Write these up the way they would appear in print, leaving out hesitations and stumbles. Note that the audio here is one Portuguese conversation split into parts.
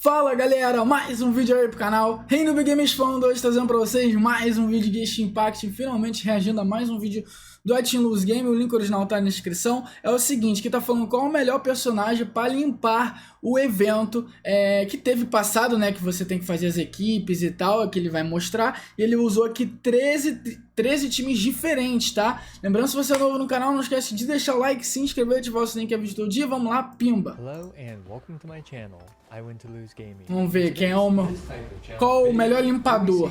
Fala galera, mais um vídeo aí pro canal REINOOBGAMES falando hoje, trazendo pra vocês mais um vídeo de Genshin Impact, finalmente reagindo a mais um vídeo do APOIE, o link original tá na descrição. É o seguinte, que tá falando qual é o melhor personagem para limpar o evento que teve passado, né, que você tem que fazer as equipes e tal, que ele vai mostrar, e ele usou aqui 13 times diferentes, tá? Lembrando, se você é novo no canal, não esquece de deixar o like, se inscrever e ativar o sininho que é vídeo todo dia. Vamos lá, pimba! Vamos ver quem é qual o melhor limpador.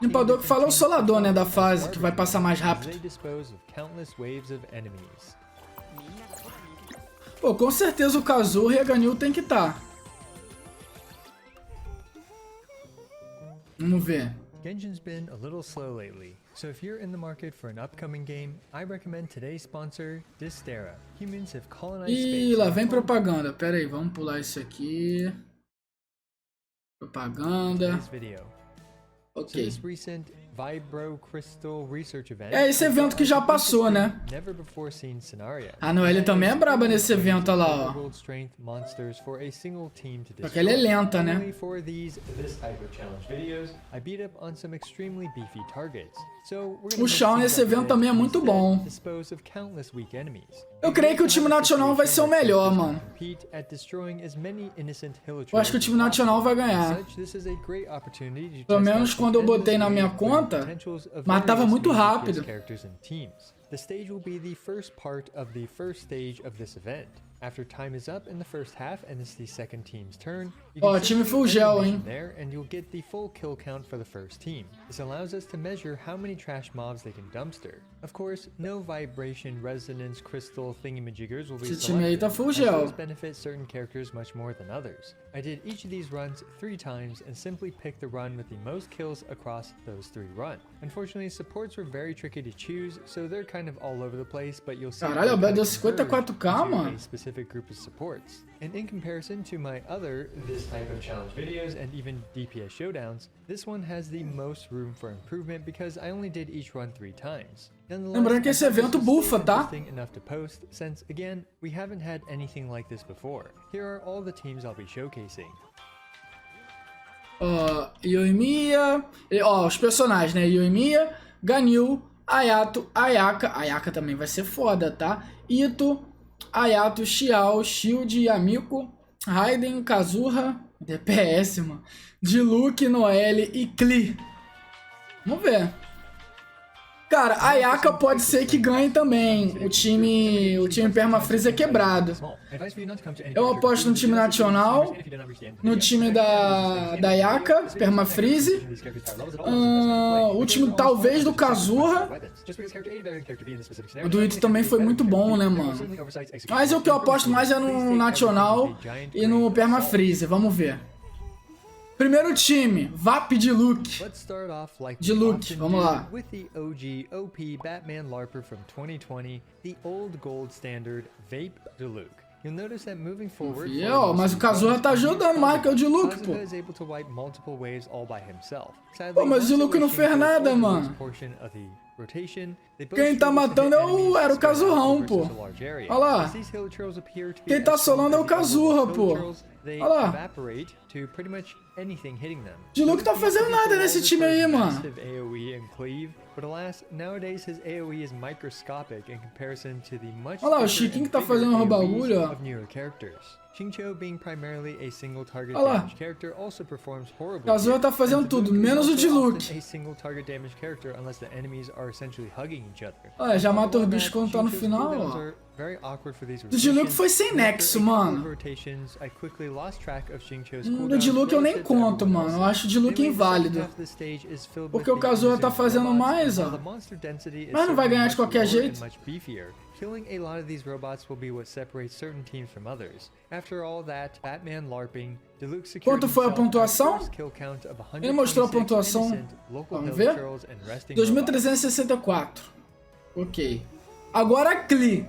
Limpador que fala é o solador, né, da fase, que vai passar mais rápido. Pô, com certeza o Kazuha e a Ganyu tem que estar. Vamos ver. Genshin's been a little slow lately, so if you're in the market for an upcoming game, I recommend today's sponsor, deste. Humans have colonized space. Ih, lá vem propaganda. Pera aí, vamos pular isso aqui. Propaganda. Ok. É esse evento que já passou, né? A Noelle também é braba nesse evento, olha lá, ó. Só que ela é lenta, né? O chão nesse evento também é muito bom. Eu creio que o time nacional vai ser o melhor, mano. Eu acho que o time nacional vai ganhar. Pelo menos quando eu botei na minha conta, matava muito rápido. The stage will be the first part of the first stage of this event. After time is up in the first half and it's the second team's turn, Ó, time full gel, hein? there and you'll get the full kill count for the first team. This allows us to measure how many trash mobs they can dumpster. Of course, no vibration, resonance, crystal thingamajiggers will be Esse time aí tá full selected, as gel. those benefit certain characters much more than others. I did each of these runs 3 times and simply picked the run with the most kills across those 3 runs. Unfortunately, supports were very tricky to choose, so they're kind of all over the place, but you'll see Caralho, o deu 54k, mano. a specific group of supports. And in comparison to my other this type of challenge videos and even DPS showdowns, this one has the most room for improvement because I only did each run 3 times. Lembrando que esse evento bufa, tá? Enough to post, since again, we haven't had anything like this before. Here are all the teams I'll be showcasing. Yoimiya, ó, os personagens, né? Yoimiya, Ganyu, Ayato, Ayaka também vai ser foda, tá? Ito, Ayato, Xiao, Shield, Yamiko, Raiden, Kazuha, DPS, mano, Diluc, Noelle e Klee. Vamos ver. Cara, a Ayaka pode ser que ganhe também. O time Permafreeze é quebrado. Eu aposto no time nacional, no time da Ayaka, Permafreeze. O time talvez do Kazuha. O do Ito também foi muito bom, né, mano? Mas o que eu aposto mais é no nacional e no Permafreeze. Vamos ver. Primeiro time, VAP Diluc. Diluc, vamos lá. With the OG OP Batman LARPer from 2020, the old gold standard Vape Diluc. You'll notice that moving forward, Mas o Kazuha tá ajudando mais que o Diluc, pô. Pô, mas o Diluc não fez nada, mano. Quem tá matando era o Kazuhão, pô. Olha lá. Quem tá solando é o Kazuha, pô. Olha lá. Diluc tá fazendo nada nesse time aí, mano. Olha lá, o Chiquinho que tá fazendo um bagulho, ó. Olha lá. Kazuha tá fazendo tudo, menos o Diluc. Olha, já matou os bichos quando tá no final, ó. O Diluc foi sem nexo, mano. O Diluc eu nem conto, mano. Eu acho o Diluc inválido. Porque o Kazuha tá fazendo mais, ó. Mas não vai ganhar de qualquer jeito. Killing a lot of these robots will be what separates certain teams from others. After all that Batman LARPing, Diluc secured Quanto foi a pontuação? Ele mostrou a pontuação. Vamos ver? 2.364. Ok. Agora a Klee.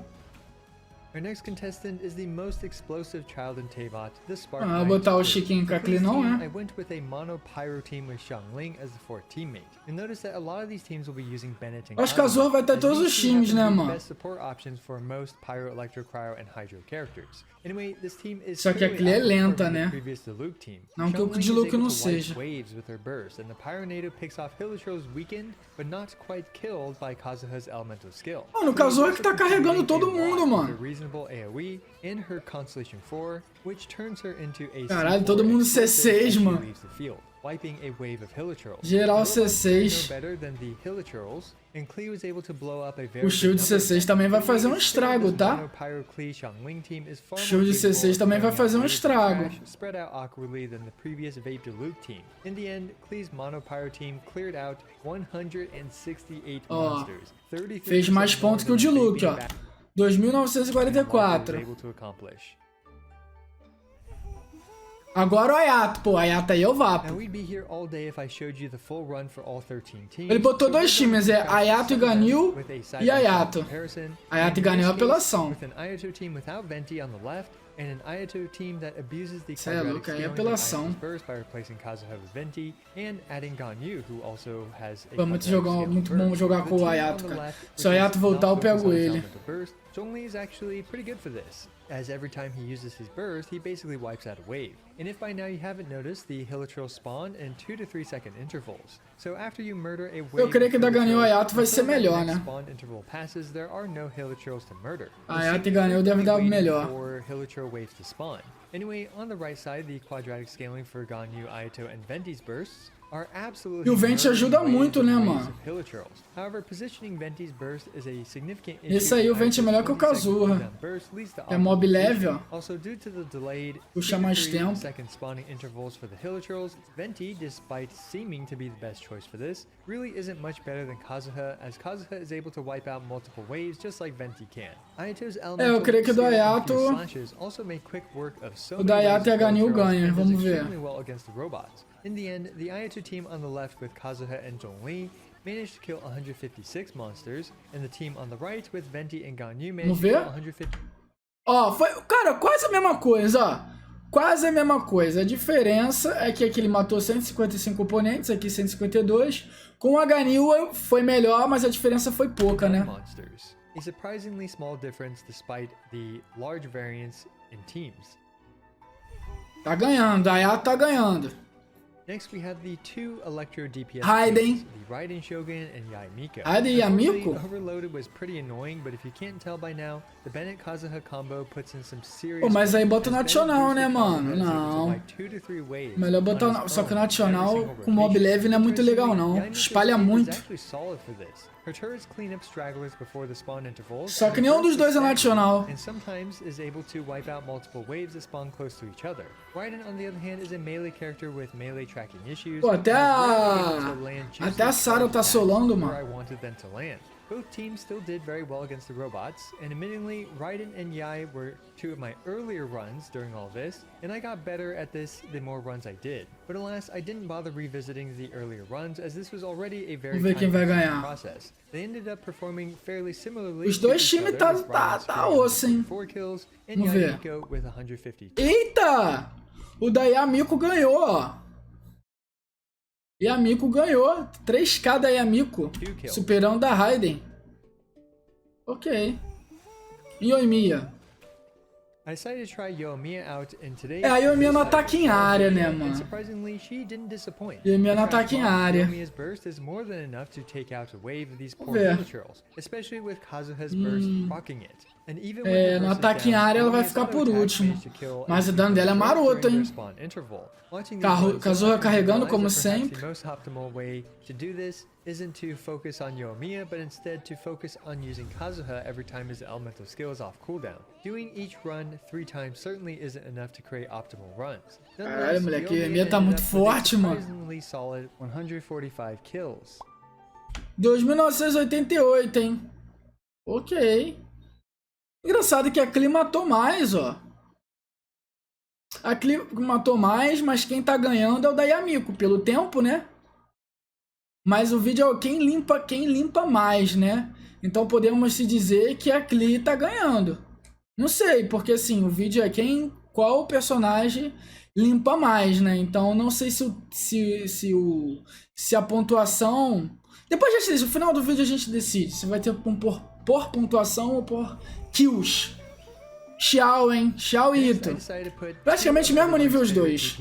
Our next contestant is the most explosive child in Teyvat, the Spark. Ah, vou botar o Chiquinho com a Cli não, I né? went with a mono pyro team with Xiangling as the fourth teammate. You'll notice that a lot of these teams will be using Bennett and Acho que a Kazuha vai ter todos os times, né, mano? best support options for most pyro, electro, cryo, and hydro characters. Anyway, this team is Só que a Cli é lenta, né? Não que o de Luke não seja. Waves with her burst, and the Pyronado picks off Hilichurl's weakened, but not quite killed by Kazuha's elemental skill. Mano, o Kazuha que tá carregando todo mundo, mano. Reasonable AoE in her Constellation 4, which turns her into a Caralho, todo mundo C6, mano. Wiping a wave of Hilichurls. Geral C6. O shield de C6 também vai fazer um estrago, tá? O shield de C6 também vai fazer um estrago. Spread out awkwardly than the previous Vape to Luke team. In the end, Klee's mono pyro team cleared out 168 monsters. Fez mais pontos que o de Luke, ó. 2.944. Agora o Ayato, pô, Ayato aí eu vapo. Ele botou dois times, é Ayato e Ganil e Ayato. Ayato e Ganil é apelação. Cê é louco, aí é apelação. Pô, muito bom jogar com o Ayato, cara. Se o Ayato voltar, eu pego ele. Zhongli is actually pretty good for this, as every time he uses his burst, he basically wipes out a wave. And if by now you haven't noticed, the Hilichurls spawn in 2 to 3 second intervals. So after you murder a wave, eu creio que da Ganil Ayato vai ser melhor, né? Spawn interval passes, there are no Hilichurls to murder. Ayato e Ganil deve dar melhor. For Hilichurl waves to spawn. Anyway, on the right side, the quadratic scaling for Ganyu, Ayato, and Venti's bursts are absolutely. E o Venti ajuda muito, né, mano? However, positioning Venti's burst is a significant issue. Esse aí o Venti é melhor que o Kazuha. É mob leve, ó. Also, due to the delayed puxa mais tempo. second spawning intervals for the Hilichurls, Venti, despite seeming to be the best choice for this, really isn't much better than Kazuha, as Kazuha is able to wipe out multiple waves just like Venti can. Ayato's elemental eu creio que do Ayato also make quick work of so o da Ayato e a Ganil ganha, vamos ver. Well against the robots. In the end, the Ayato team on the left with Kazuha and Zhongli managed to kill 156 monsters, and the team on the right with Venti and Ganyu managed to kill 150. Ó, foi, cara, quase a mesma coisa, ó. Quase a mesma coisa. A diferença é que aqui ele matou 155 oponentes, aqui 152. Com a Ganil foi melhor, mas a diferença foi pouca, né? Monsters. A surprisingly small difference despite the large variance in teams. Tá ganhando, a Ayato tá ganhando. Next we have the two Electro DPS Ryzen. the Ryzen Shogun and Yai Miko. Ryzen e Miko? Overloaded was pretty annoying, but if you can't tell by now, the Bennett Kazuha combo puts in some serious. Pô, mas aí bota o nacional, né, mano? Não. Melhor botar só que o nacional com mob leve não é muito legal, não. Espalha muito. Só que nenhum dos dois é nacional. And sometimes is able to wipe out multiple waves that spawn close to each other. Raiden, on the other hand, is a melee character with melee tracking issues. Pô, até a Sarah tá solando, mano. Both teams still did very well against the robots, and admittingly, Raiden and Yai were two of my earlier runs during all this, and I got better at this the more runs I did. But alas, I didn't bother revisiting the earlier runs, as this was already a very time-consuming process. They ended up performing fairly similarly. Os dois times tá osso, hein? 4 kills, and Vamos ver. Yai with 150. Eita! O da Yamiko ganhou, ó. Yamiko ganhou. 3k da Yamiko. Superando da Raiden. Ok. Yoimiya. I decided to try Yoimiya out in today's. É, a Yoimiya no ataque em área, né, mano? Surprisingly, she didn't disappoint. Yoimiya no ataque em área. Yoimiya's burst is more than enough to take out a wave of these poor Hilichurls, especially with Kazuha's burst rocking it. É, no ataque em área ela vai ficar por último. Mas o dano dela é maroto, hein? Kazuha carregando como sempre. Isn't to focus on Yoimiya, but instead to focus on using Kazuha every time his elemental skill is off cooldown. Doing each run 3 times certainly isn't enough to create optimal runs. Caralho, moleque, Yoimiya tá muito forte, mano. Solid 145 kills. 2.988, hein? Ok. Engraçado que a Cli matou mais, ó. A Cli matou mais, mas quem tá ganhando é o da Yamiko, pelo tempo, né? Mas o vídeo é quem limpa mais, né? Então podemos se dizer que a Cli tá ganhando. Não sei, porque assim, o vídeo é qual personagem limpa mais, né? Então não sei se a pontuação... Depois a gente decide, no final do vídeo a gente decide se vai ter por pontuação ou por kills. Xiao, hein? Xiao e Ito. Praticamente mesmo nível os dois.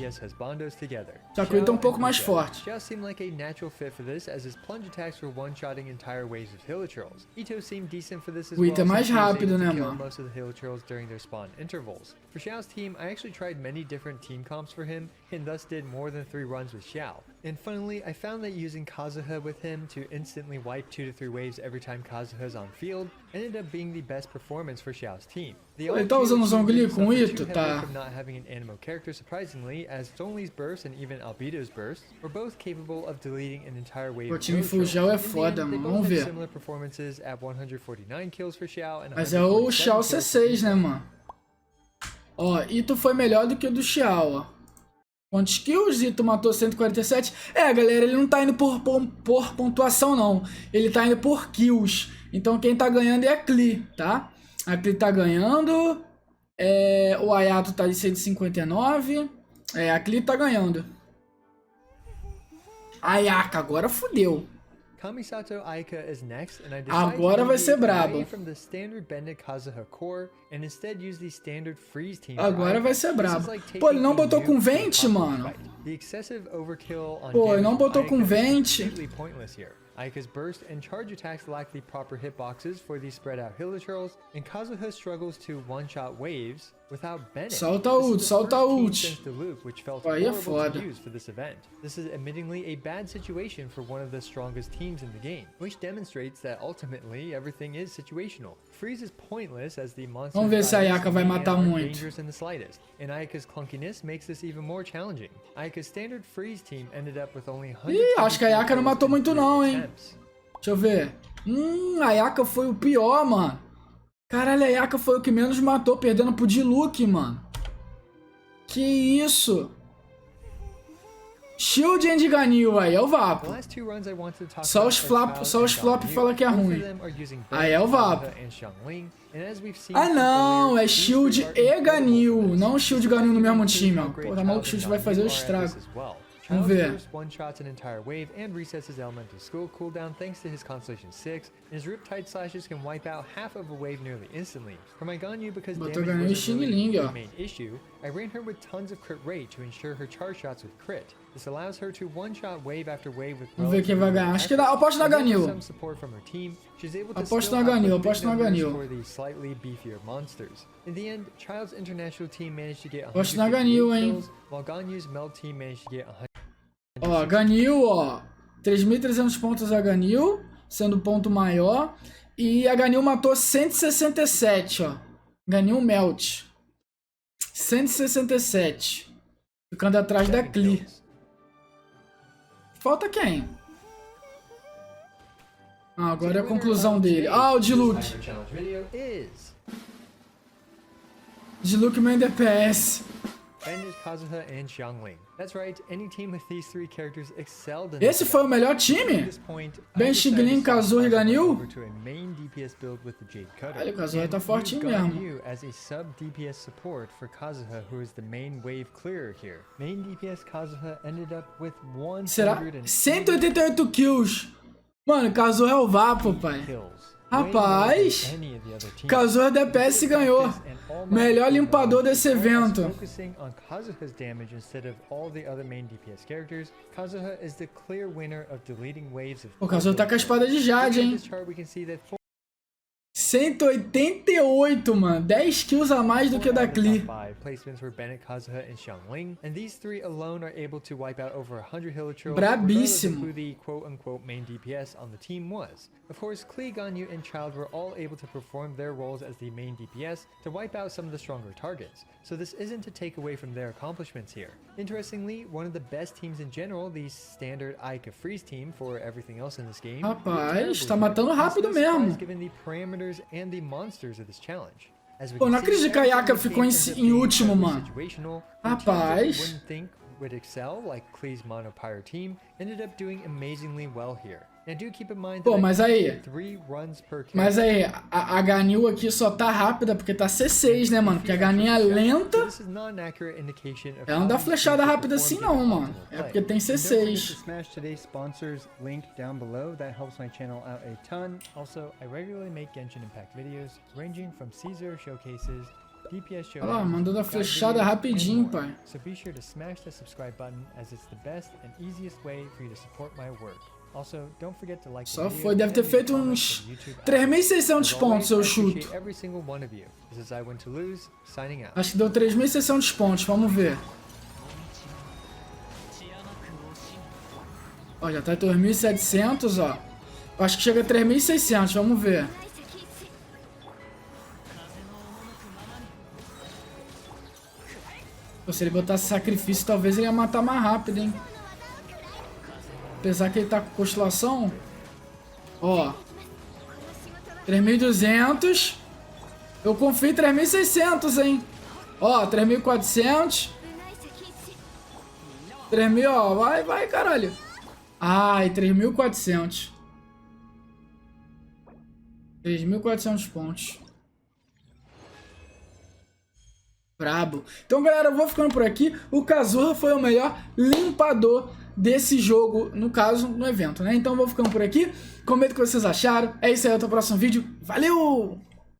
Só que o Ito é um pouco mais forte. Xiao seemed like a natural fit for this, as his plunge attacks were one-shotting entire waves of hilichurls. Ito seemed decent for this as O Ito é well, mais since he was rápido, able né, to kill mano? most of the hilichurls during their spawn intervals. For Xiao's team, I actually tried many different team comps for him, and thus did more than 3 runs with Xiao. And funnily, I found that using Kazuha with him to instantly wipe 2 to 3 waves every time Kazuha is on field ended up being the best performance for Xiao's team. Ele tá usando o Zhongli com o Ito? Tá. From not having an animo character, surprisingly, as Zhongli's burst and even Albedo's burst were both capable of deleting an entire wave. O time full Xiao é foda, mano. Vamos ver. Similar performances at 149 kills for Xiao and Mas é o Xiao C6, né, mano? Ó, Ito foi melhor do que o do Xiao, ó. Quantos kills? Ito matou 147. É, galera, ele não tá indo por pontuação, não. Ele tá indo por kills. Então quem tá ganhando é a Klee, tá? A Klee tá ganhando. O Ayato tá de 159. A Klee tá ganhando. Ayaka, agora fudeu. Kamisato Aika is next, and I Agora vai ser brabo. from the standard Bended Kazuha core and instead use the standard freeze team. Agora vai ser brabo. Pô, ele não botou com vente, mano. The excessive overkill on Pô, ele não botou com vente. Pointless here. Aika's burst and charge attacks lack the proper hitboxes for these spread out hilichurls, and Kazuha struggles to one-shot waves without Bennett. Solta ult, solta ult. Which felt Aí é horrible foda. to use for this event. This is admittingly a bad situation for one of the strongest teams in the game, which demonstrates that ultimately everything is situational. Freeze is pointless as the monsters Vamos ver se a Ayaka vai matar aren't muito. dangerous in the slightest, and Ayaka's clunkiness makes this even more challenging. Ayaka's standard freeze team ended up with only 100. Ih, acho que a Ayaka não matou muito não, hein? Deixa eu ver. A Ayaka foi o pior, mano. Caralho, a Ayaka foi o que menos matou, perdendo pro Diluc, mano. Que isso? Shield and Ganil, aí é o Vapo. Só os flop fala que é ruim. Aí é o Vapo. Ah não, é Shield e Ganil, não Shield e Ganil no mesmo time, ó. Pô, tá maluco, o Shield vai fazer o estrago. Vamos ver. One-shots an entire wave and resets his elemental skill cooldown thanks to his Constellation 6, and his Riptide slashes can wipe out half of a wave nearly instantly. For my Ganyu, because Botou damage Ganyu e wasn't really Xingling, the ó. main issue, I ran her with tons of crit rate to ensure her charge shots with crit. This allows her to one-shot wave after wave with Vamos ver quem vai ganhar. Acho que dá. Aposto na Ganil. some support from her team. She's able to Aposto still na Ganil, output aposto big na numbers Ganil. for the slightly beefier monsters. In the end, Child's international team managed to get Aposto na 158 Ganil, hein. kills, while Ganyu's meld team managed to get 100. Ó, Ganil, ó. 3.300 pontos a Ganil, sendo o ponto maior. E a Ganil matou 167, ó. Ganil Melt. 167. Ficando atrás da Klee. Falta quem? Ah, agora é a conclusão dele. Ah, o Diluc. Diluc main DPS. Bandit, Kazuha, and Xiangling. That's right, any team with these 3 characters excelled in Esse foi o melhor time? Ben Xingling, Kazuha e Ganil? Olha, o Kazuha tá fortinho mesmo. As a sub DPS support for Kazuha, who is the main wave clearer here. Main DPS Kazuha ended up with 100 Será? 188 kills. Mano, Kazuha é o Vapo, pai. Rapaz, Kazuha DPS ganhou. Melhor limpador desse evento. Focusing on Kazuha's damage instead of all the other main DPS characters, Kazuha is the clear winner of deleting waves of. O Kazuha tá com a espada de Jade, hein? 188, mano. 10 kills a mais do que da Klee. Placements were Bennett, Kazuha, and Xiangling, and these 3 alone are able to wipe out over 100 hilichurls, regardless of who the quote-unquote main DPS on the team was. Of course, Klee, Ganyu, and Child were all able to perform their roles as the main DPS to wipe out some of the stronger targets, so this isn't to take away from their accomplishments here. Interestingly, one of the best teams in general, the standard Aika Freeze team for everything else in this game, Rapaz, tá matando rápido mesmo. given the parameters and the monsters of this challenge. As we Pô, can não see, acredito que a Ayaka ficou em último, mano. situational, Rapaz. wouldn't think with Excel, like Klee's Monopyre team, ended up doing amazingly well here. And do keep in mind Pô, that mas aí, 3 runs per mas aí, a Ganil aqui só tá rápida porque tá C6, né, mano? Porque a ganinha é lenta. This is not an accurate indication of Ela não dá how these flechada teams rápida assim performed não, in mano. optimal É play. porque tem And don't forget to C6. smash today's sponsors link down below. That helps my channel out a ton. Also, I regularly make Genshin Impact videos, ranging from Caesar showcases, DPS Olha lá, showdowns, mandou dar guide flechada videos, and rapidinho, more. pai. So be sure to smash the subscribe button, as it's the best and easiest way for you to support my work. Also, don't forget to like the Só video foi, deve ter and leave feito comments uns for YouTube 3.600 As pontos, always, eu I chuto. appreciate every single one of you. This is I Win to Lose, signing out. Acho que deu 3.600 pontos, vamos ver. Ó, já tá 2.700, ó. Eu acho que chega a 3.600, vamos ver. Pô, se ele botasse sacrifício, talvez ele ia matar mais rápido, hein. Apesar que ele tá com constelação. Ó. 3.200. Eu confio em 3.600, hein. Ó, 3.400. 3.000, ó. Vai, caralho. Ai, 3.400. 3.400 pontos. Brabo. Então, galera, eu vou ficando por aqui. O Kazuha foi o melhor limpador desse jogo, no caso, no evento, né? Então, eu vou ficando por aqui. Comenta o que vocês acharam. É isso aí, até o próximo vídeo. Valeu!